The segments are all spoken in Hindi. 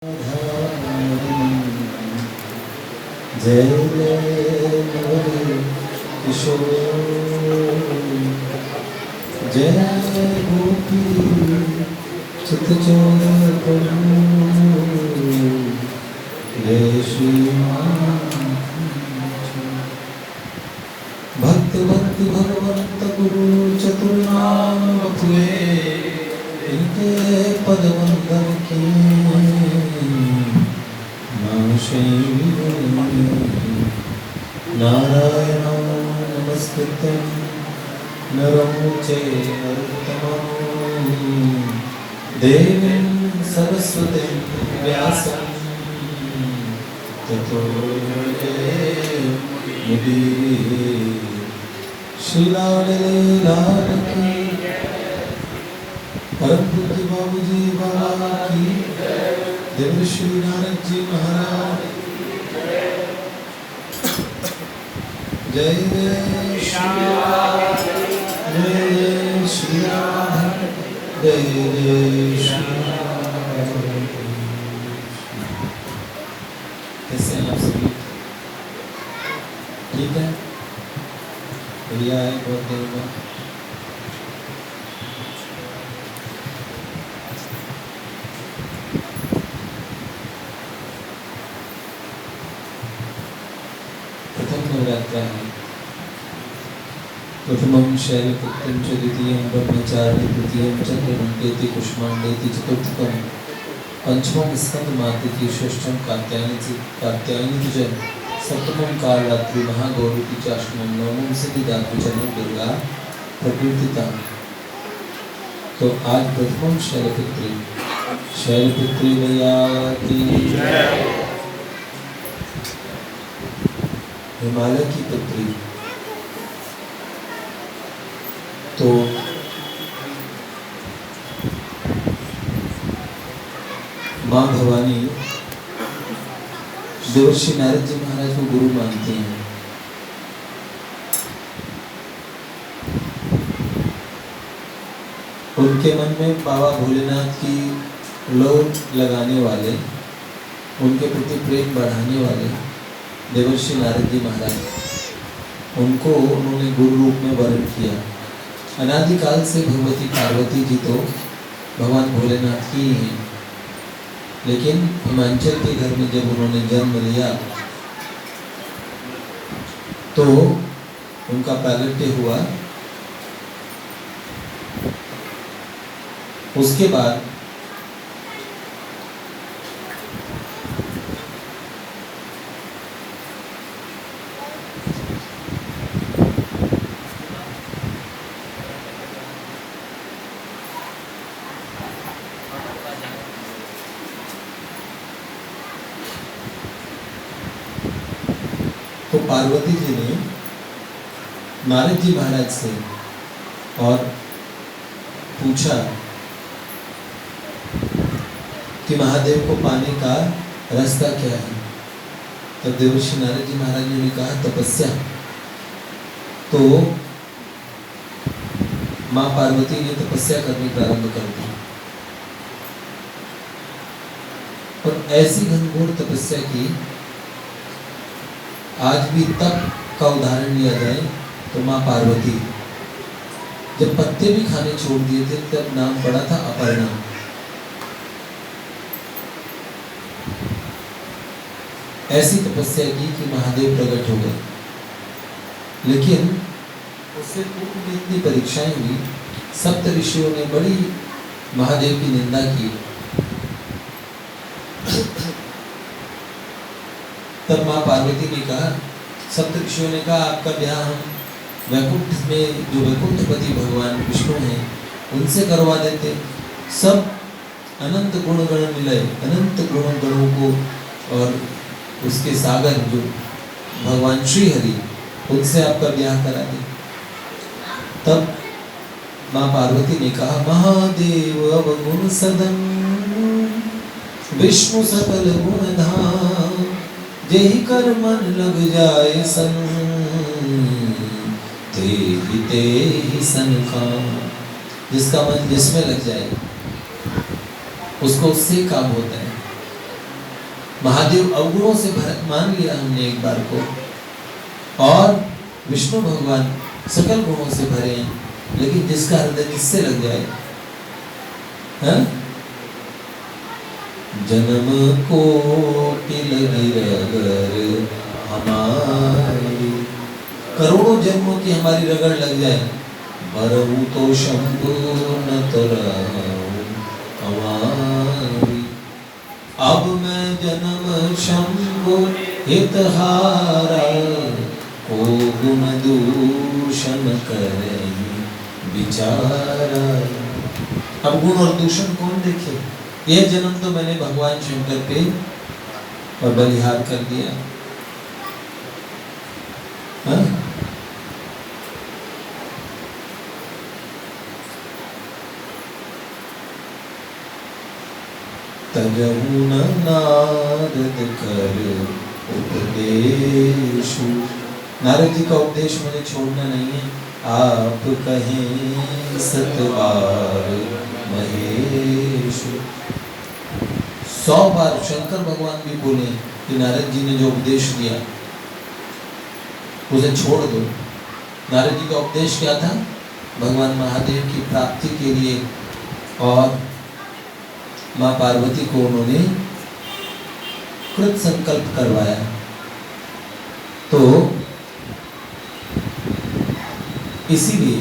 जय जय किशोर जय गोपी चित चोर जय श्री भक्त भक्ति भगवंत गुरु चतुर्नाम बखुए इनके पद वंदन की नारायण नमस्कृतं नरं चैव देवीं सरस्वतीं व्यासं ततो जयमुदीरये। श्री लाल की परम पूज्य बाबूजी बाबा की देव श्री नानक जी महाराज जय जय श्री राम जय जय श्री राम जय जय श्री राम। कैसे हैं आप सभी? ठीक है, बढ़िया है, बहुत देर बाद प्रथमं शैलपुत्रं च द्वितीयं ब्रह्मचारिणी तृतीयं चंद्रमण्डेति कुष्माण्डेति चतुर्थकं पंचमं स्कंदमादिति षष्ठं कात्यायनी च सप्तमं कालरात्रि महागौरी च अष्टमं नवमं सिद्धिदात्री च दुर्गा प्रकृतिता। तो आज प्रथमं शैलपुत्री मैया की हिमालय की पुत्री। तो माँ भवानी देवर्षि नारद जी महाराज को गुरु मानती हैं। उनके मन में बाबा भोलेनाथ की लोग लगाने वाले, उनके प्रति प्रेम बढ़ाने वाले देवर्षि नारद जी महाराज, उनको उन्होंने गुरु रूप में वर्ण किया। अनादिकाल से भगवती पार्वती जी तो भगवान भोलेनाथ की ही हैं, लेकिन हिमाचल के घर में जब उन्होंने जन्म लिया तो उनका प्रागट्य हुआ। उसके बाद तो पार्वती जी ने नारद जी महाराज से और पूछा कि महादेव को पाने का रास्ता क्या है। तब देवर्षि नारद जी महाराज ने कहा तपस्या। तो माँ पार्वती ने तपस्या करनी प्रारंभ कर दी और ऐसी घनघोर तपस्या की। आज भी तप का उदाहरण लिया जाए तो माँ पार्वती जब पत्ते भी खाने छोड़ दिए थे तब नाम पड़ा था अपर्णा। ऐसी तपस्या की कि महादेव प्रकट हो गए। लेकिन उससे पूर्व में इतनी परीक्षाएं हुई, सप्त ऋषियों ने बड़ी महादेव की निंदा की। तब माँ पार्वती ने कहा, सप्त ऋषियों ने कहा आपका ब्याह हम वैकुंठ में जो वैकुंठपति भगवान विष्णु हैं उनसे करवा देते। सब अनंत गुण गण मिलाए, अनंत गणों को और उसके सागर जो भगवान श्री हरि, उनसे आपका ब्याह करा दे। तब माँ पार्वती ने कहा, महादेव अवगुण सदन विष्णु सकल गुण धाम, जेहि कर मन लग जाए सन तेहि सन काम। जिसका मन जिसमें लग जाए उसको उससे काम होता है। महादेव अवगुणों से भरत मान लिया हमने एक बार को, और विष्णु भगवान सकल गुणों से भरे हैं, लेकिन जिसका हृदय किससे लग जाए, हाँ? जन्म कोटि लगी रगर हमारी, करोड़ों जन्मों की हमारी रगड़ लग जाए, भरहूँ तो शंभु न तरहूँ हमारी। अब मैं जन्म शंभु हितहारा, को गुण दूषण करे बिचारा। अब गुण और दूषण कौन देखे? ये जन्म तो मैंने भगवान शंकर पे और बलिहार कर दिया, हाँ? तजहु न नारद कर उपदेश, नारद जी का उपदेश मुझे छोड़ना नहीं है। आप कहें सतबार महेश, 100 बार शंकर भगवान भी बोले कि नारद जी ने जो उपदेश दिया उसे छोड़ दो। नारद जी का उपदेश क्या था? भगवान महादेव की प्राप्ति के लिए और माँ पार्वती को उन्होंने कृत संकल्प करवाया। तो इसीलिए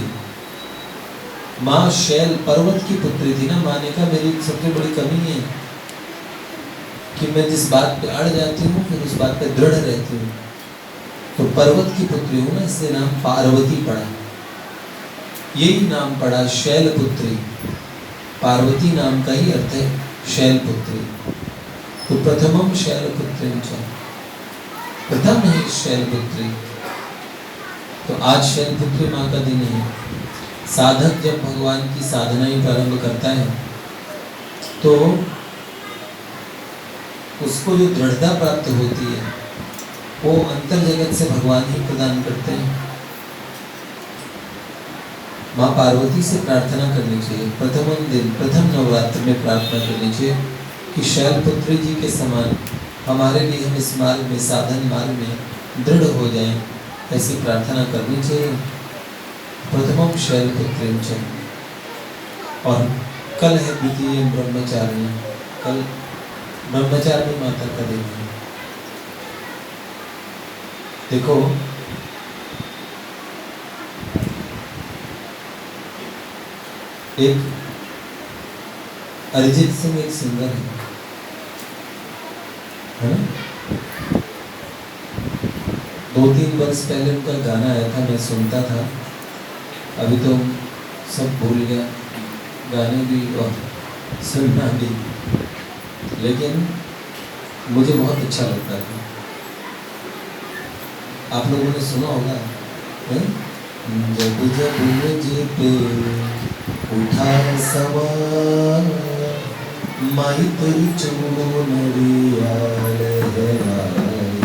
माँ शैल पर्वत की पुत्री थी ना। माँ ने कहा मेरी सबसे बड़ी कमी है कि मैं जिस बात पे अड़ जाती हूँ फिर उस बात पे दृढ़ रहती हूँ। तो पर्वत की पुत्री हूँ ना, इसलिए नाम पार्वती पड़ा। यही नाम पड़ा शैलपुत्री। पार्वती नाम का ही अर्थ है शैलपुत्री। तो प्रथमम शैलपुत्री, प्रथम है शैलपुत्री। तो आज शैलपुत्री माँ का दिन है। साधक जब भगवान की साधना ही प्रारंभ करता है तो उसको जो दृढ़ता प्राप्त होती है वो अंतर जगत से भगवान ही प्रदान करते हैं। माँ पार्वती से प्रार्थना करनी चाहिए। प्रथम दिन, प्रथम नवरात्र में प्रार्थना करनी चाहिए कि शैलपुत्री जी के समान हमारे लिए हम इस मार्ग में, साधन मार्ग में दृढ़ हो जाएं, ऐसी प्रार्थना करनी चाहिए। प्रथमम शैलपुत्री च। और कल है द्वितीय ब्रह्मचारिणी। कल ब्रह्मचारिणी माता का दिन है। देखो एक अरिजीत सिंह एक सिंगर है ना। 2-3 वर्ष पहले उनका गाना आया था, मैं सुनता था। अभी तो सब भूल गया, गाने भी और सुनना भी, लेकिन मुझे बहुत अच्छा लगता था। आप लोगों ने सुना होगा, जब जब मुझे पे उठा सवार, माई तेरी चुनरिया लहराई।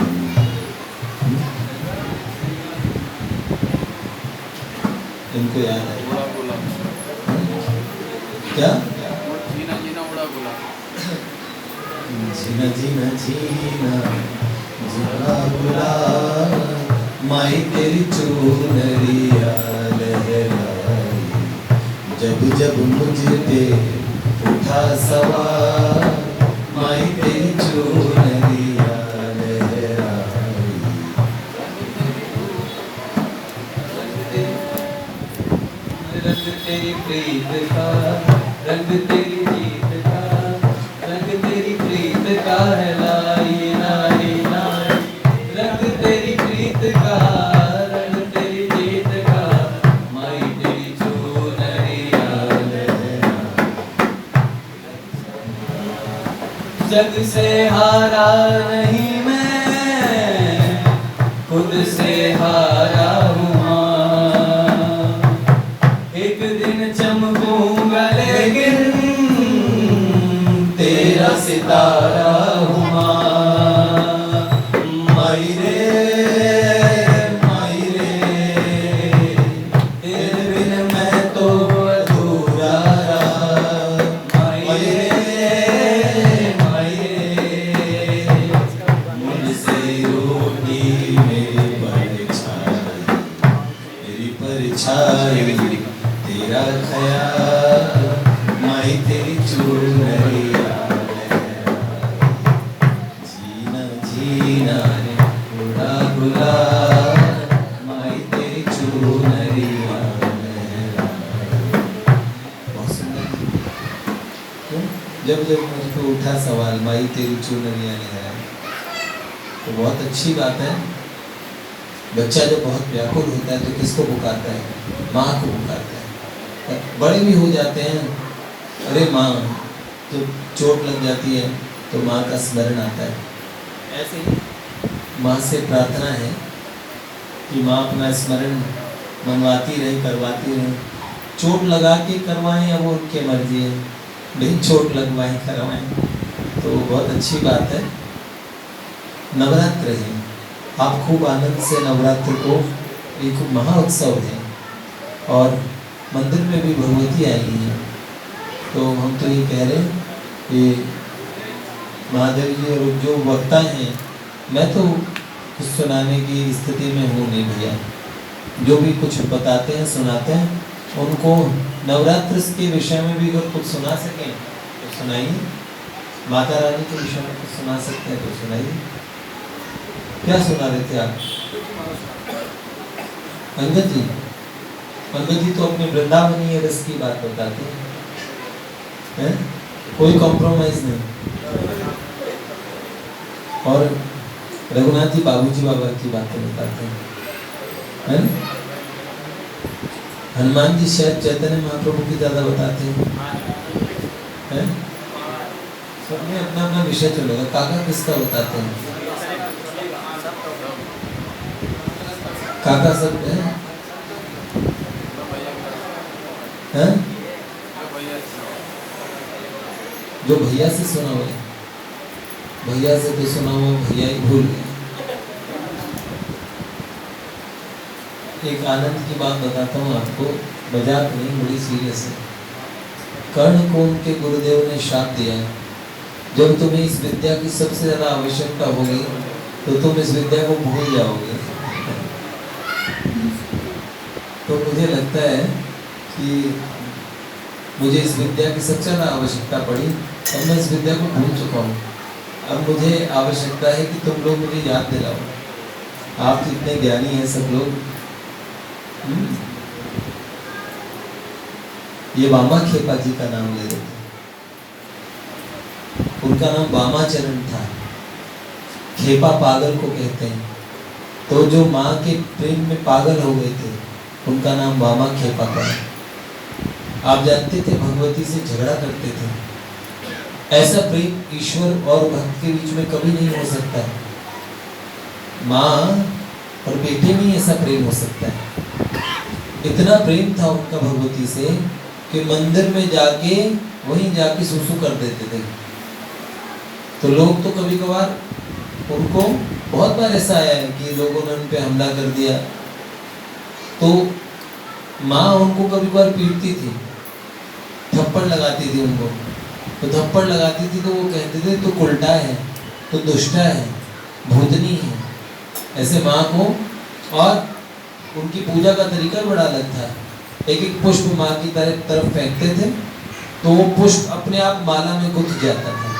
इनको याद है क्या? जीना जीना उड़ा बुला, जीना जीना जीना जीना बुला, माई तेरी चुनरिया लहराई। जब जब मुझ पे उठा सवार, माई तेरी चुनरिया लहराई। रंग तेरी प्रीत का, रंग तेरी जीत का, रंग तेरी प्रीत का है लाई लाई लाई। रंग तेरी प्रीत का, रंग तेरी जीत का, माई तेरी चुनरिया लहराई। जग से हारा नहीं मैं, खुद से हारा हूँ। एक दिन चमकूंगा लेकिन तेरा सितारा हूँ। माई रे तेरे बिन मैं तो अधूरा रहा। माई रे जब जब मुझ पे उठा सवाल माई तेरी चुनरिया ने है, तो बहुत अच्छी बात है। बच्चा जब बहुत व्याकुल होता है तो किसको पुकारता है? माँ को पुकारता है। बड़े भी हो जाते हैं, अरे माँ, जब चोट लग जाती है तो माँ का स्मरण आता है। ऐसे ही माँ से प्रार्थना है कि माँ अपना स्मरण मनवाती रहे, करवाती रहे। चोट लगा के करवाएं या वो उनके मर्जी है, नहीं चोट लगवाएं करवाएं, तो बहुत अच्छी बात है। नवरात्र है, आप खूब आनंद से नवरात्र को, एक खूब महाउत्सव है और मंदिर में भी भगवती आई है। तो हम तो ये कह रहे हैं कि महादेव जी और जो वक्ता हैं, मैं तो कुछ सुनाने की स्थिति में हूँ नहीं भैया। जो भी कुछ बताते हैं सुनाते हैं, उनको नवरात्र के विषय में भी अगर कुछ सुना सकें तो सुनाइए। माता रानी के विषय में कुछ सुना सकते हैं तो सुनाइए। क्या सुना रहे थे आप? अंगद जी तो अपने वृंदावनी रस की बात बताते हैं, कोई कॉम्प्रोमाइज नहीं। और रघुनाथ जी बाबूजी बाबा की बातें बताते हैं। हनुमान जी शायद चैतन्य महाप्रभु की ज्यादा बताते हैं। सबने अपना अपना विषय चलेगा। काका किसका बताते हैं? काका सब है? जो भैया से सुना हुआ है, भैया से तो सुना हुआ भैया ही भूल गए। एक आनंद की बात बताता हूँ आपको, मजाक नहीं, बड़ी सीरियस है। कर्ण को उनके गुरुदेव ने श्राप दिया, जब तुम्हें इस विद्या की सबसे ज्यादा आवश्यकता होगी तो तुम इस विद्या को भूल जाओगे। तो मुझे लगता है कि मुझे इस विद्या की सबसे ज्यादा आवश्यकता पड़ी और मैं इस विद्या को भूल चुका हूँ। अब मुझे आवश्यकता है कि तुम लोग मुझे याद दिलाओ। आप इतने ज्ञानी हैं सब लोग। ये बामा खेपा जी का नाम ले रहे थे, उनका नाम बामाचरण था। खेपा पागल को कहते हैं, तो जो माँ के प्रेम में पागल हो गए थे उनका नाम बामा खेपा पड़ा। आप जानते थे भगवती से झगड़ा करते थे। ऐसा प्रेम ईश्वर और भक्त के बीच में कभी नहीं हो सकता है। माँ और बेटे में ऐसा प्रेम हो सकता है। इतना प्रेम था उनका भगवती से कि मंदिर में जाके वहीं जाके सुसु कर देते थे। तो लोग तो कभी कभार उनको, बहुत बार ऐसा आया है कि लोगों ने उन पे हमला कर दिया, तो माँ उनको कभी कभार पीटती थी, थप्पड़ लगाती थी उनको। तो थप्पड़ लगाती थी तो वो कहते थे तो उल्टा है, तो दुष्टा है, भूतनी है, ऐसे माँ को। और उनकी पूजा का तरीका बड़ा अलग था। एक एक पुष्प माँ की तरफ फेंकते थे तो वो पुष्प अपने आप माला में गुथ जाता था।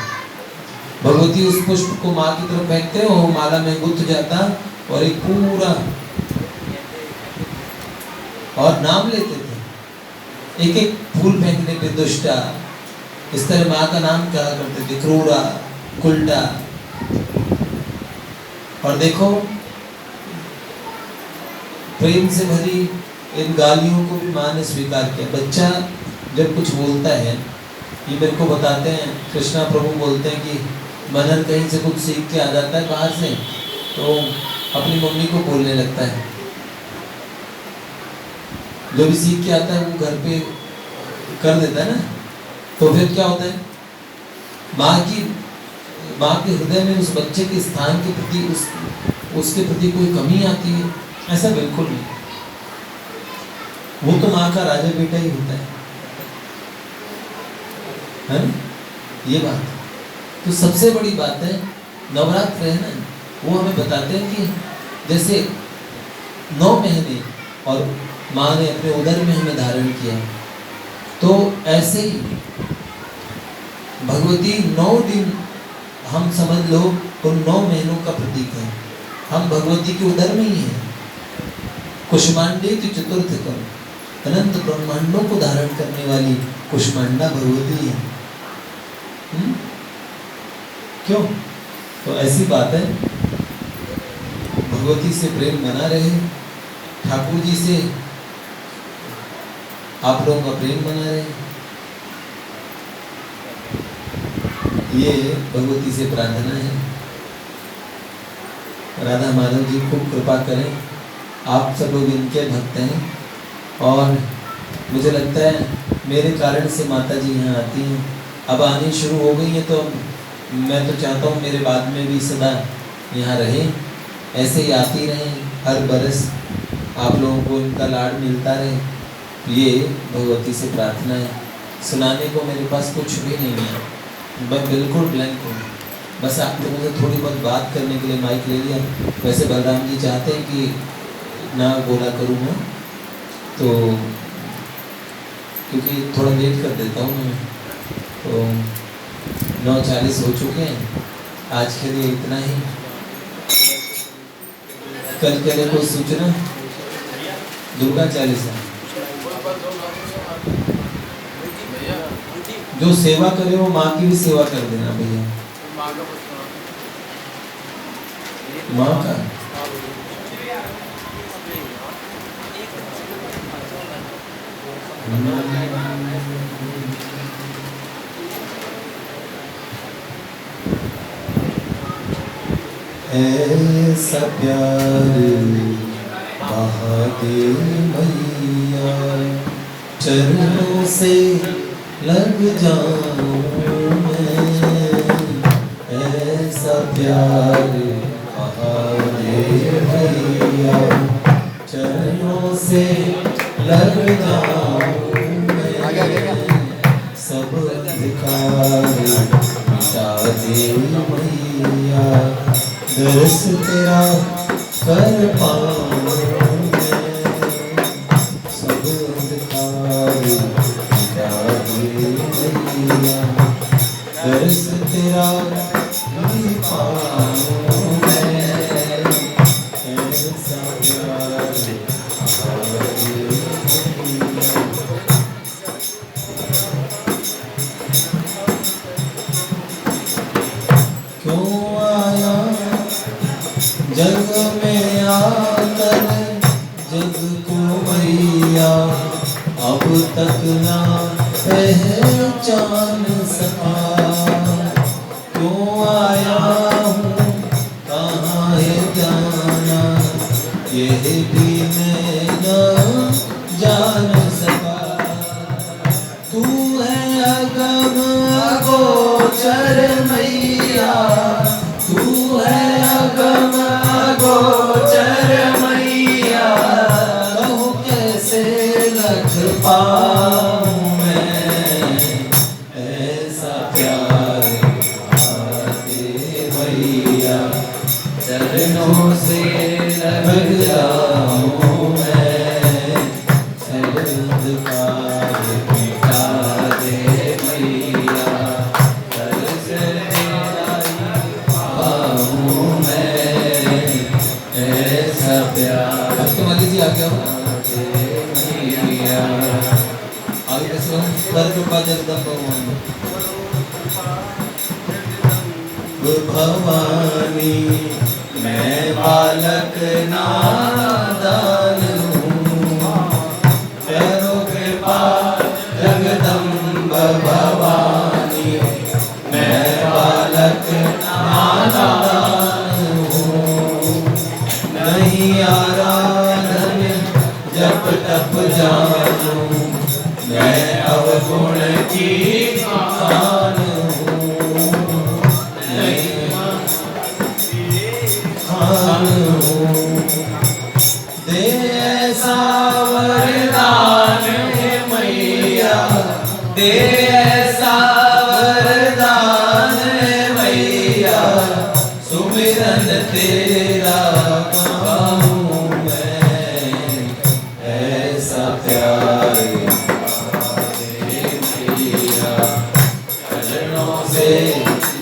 भगवती उस पुष्प को माँ की तरफ फेंकते और वो माला में गुथ जाता और एक पूरा, और नाम लेते थे एक एक फूल फेंकने पे, दुष्टा, इस तरह माँ का नाम कहा करते थे, क्रूरा, कुल्टा। और देखो प्रेम से भरी इन गालियों को भी माँ ने स्वीकार किया। बच्चा जब कुछ बोलता है, ये मेरे को बताते हैं, कृष्णा प्रभु बोलते हैं कि मनन कहीं से कुछ सीख के आ जाता है बाहर से, तो अपनी मम्मी को बोलने लगता है। जो भी सीख के आता है वो घर पे कर देता है ना, तो फिर क्या होता है, माँ के हृदय में उस बच्चे के स्थान के प्रति, उसके प्रति कोई कमी आती है? ऐसा बिल्कुल नहीं। वो तो माँ का राजा बेटा ही होता है ना? ये बात तो सबसे बड़ी बात है। नवरात्र है ना, वो हमें बताते हैं कि जैसे 9 महीने और माँ ने अपने उदर में हमें धारण किया, तो ऐसे ही भगवती 9 दिन, हम समझ लो उन 9 महीनों का प्रतीक है। हम भगवती के उदर में ही हैं। कुष्मांडे तो चतुर्थ कर, अनंत ब्रह्मांडों को धारण करने वाली कुष्मांडा भगवती है। क्यों? तो ऐसी बात है, भगवती से प्रेम बना रहे, ठाकुर जी से आप लोगों का प्रेम बना रहे, ये भगवती से प्रार्थना है। राधा माधव जी खूब कृपा करें, आप सब लोग इनके भक्त हैं और मुझे लगता है मेरे कारण से माता जी यहाँ आती हैं, अब आनी शुरू हो गई है, तो मैं तो चाहता हूँ मेरे बाद में भी सदा यहाँ रहें, ऐसे ही आती रहें, हर बरस आप लोगों को इनका लाड मिलता रहे। ये भगवती से प्रार्थना है। सुनाने को मेरे पास कुछ भी नहीं है, मैं बिल्कुल ब्लैंक हूँ, बस आप लोगों से थोड़ी बहुत बात करने के लिए माइक ले लिया। वैसे बलराम जी चाहते हैं कि ना बोला करूँ मैं, तो क्योंकि थोड़ा लेट कर देता हूँ मैं, तो 9:40 हो चुके हैं, आज के लिए इतना ही। कल के लिए कोई सूचना? दुर्गा चालीसा जो सेवा करे वो माँ की भी सेवा कर देना भैया। माँ का ऐसा प्यार महादेव मैया, चरणों से लग जाऊं मैं, ऐसा प्यार महादेव मैया, चरणों से लग जाऊं मैं, सब अधिकार मिटा दे मैया, दर्श तेरा कर पाऊं मैं, सब अधिकार मिटा दे मैया, दर्श तेरा कर पाऊं मैं, ऐसा प्यार क्यों आया जग में आकर जग को मैया, अब तक ना पहचान सका, क्यों आया हूँ कहाँ है जाना, यह भी मैं न जान सका, तू है अगम अगोचर मैया, तू है अगम अगोचर मैया, कहूँ कैसे लख पाऊँ मैं, ऐसा प्यार आते मैया, चरणों से लग जाऊँ मैं, सब अंधकार मिटा दे मैया, दर्श तेरा पाऊँ मैं, ऐसा प्यार। अब तो माली जी आ गया मैया, आगे कैसे कर कृपा जगदम्ब भवानी, मैं बालक नादान हूँ, करो कृपा जगदम्ब भवानी, मैं बालक नादान हूँ, नहीं आराधन जप तप जानूं, मैं अवगुण की खान हूँ, नहीं खान हूँ, दे ऐसा वरदान है मैया, दे ऐसा वरदान है मैया, सुमिरन तेरा गाऊं मैं, ऐसा प्यार मैया, चरणों से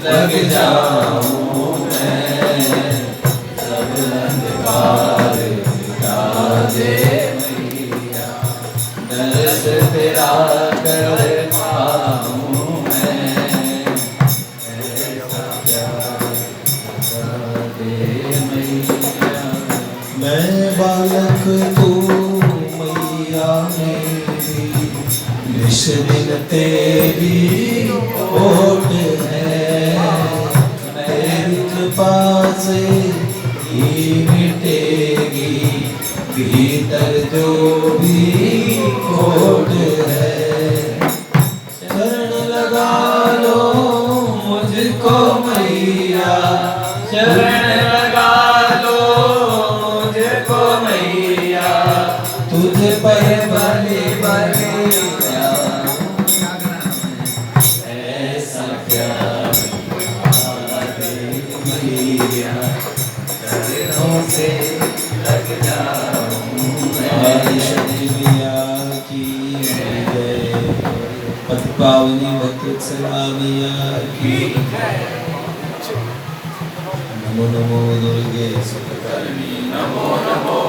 लग जाऊं मैं, सब अंधकार मिटा दे मैया, दर्श तेरा कर पाऊं मैं, मैं बालक तू मैया मेरी, निश दिन तेरी ओट है, तेरी कृपा से ही मिटेगी भीतर जो भी खोट है। शरण लगा लो मुझको मैया, शरण लगा लो मुझको मैया, तुझ पर बलि बलिया, ऐसा प्यार मैया, चरणों से लग जाऊं मैया की जय। पति पावनी वत्सला मैया की, नमो नमो दुर्गे सुतकर्णी, नमो नमो।